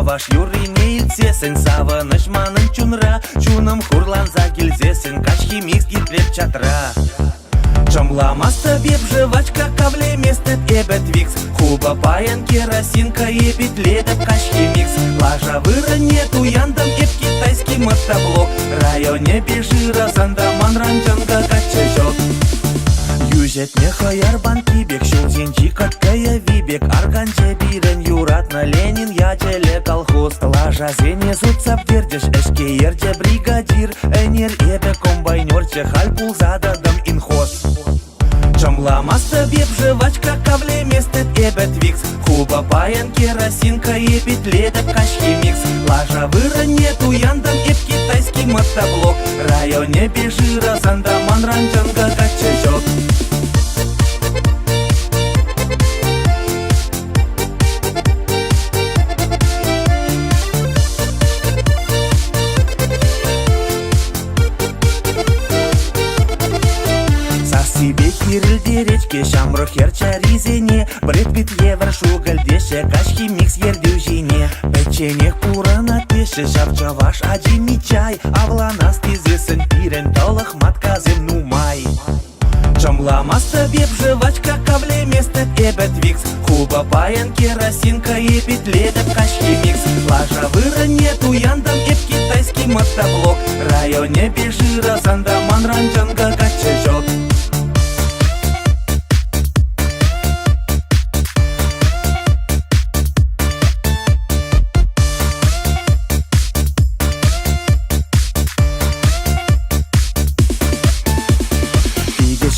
Чуваш юры не илтсесін, савыныш манын чунра, чуным хурланза келзесін, качки микс гитлеп чатра. Чомламаста беп жвачка кавле местет эбет викс, хуба паян керосинка ебит ледеп качки микс. Лажа вырыне туяндам эп китайский мотоблок, районе бежира зандаман ранчанга качачок. Южетне хаярбан тибек, шулзенчи каткая вибек, арганче бирен юратна Ленин ячеле колхоз. Лажа зене зутсап вердеш, эшке ерде бригадир, энер эбе комбайнерче халь пулзададам инхоз. Чомламаста беп жвачка кавле местет эбет викс, хуба паян керосинка ебит ледеп качки микс. Лажа вырыне туяндам эп китайский мотоблок, районе бежира зандаман ранчанга качачок. Себе кирилде речке, шамрох ерча ризене, бред бит евро шугальдеше, качки микс ердюжине. Печенех пурана теше, шавчаваш аджими чай, авланас тизесен пирен, толах матка земну май. Чомламаста беп жвачка кавле местет эбет викс, хуба паян керосинка ебит ледеп качки микс. Лажа вырыне туяндам эп китайский мотоблок, районе бежира зандаман ранчанга качачок.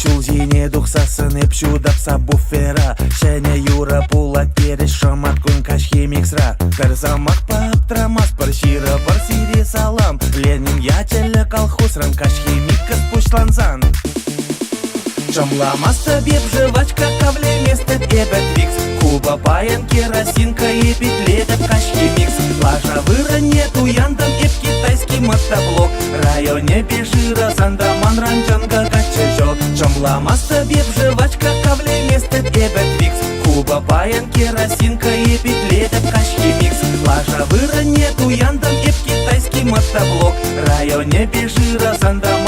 Шулзине духсасын эп шудапса буфера, шәне юра пула кереш шамат кун качки миксра. Бір замақ паптрамас бір шира бір сире салам, Ленин ячелі колхоз ран качки микс пушланзан. Чомламаста беп жвачка кавле местет эбет викс, хуба паян керосинка ебит ледеп качки микс. Лажа вырыне туяндам эп китайский мотоблок, районе бежира зандаман ранчанга качачок. Чомламаста беп жвачка кавле местет эбет викс, хуба паян керосинка ебит ледеп качки микс. Лажа вырыне туяндам эп китайский мотоблок, районе бежира зандаман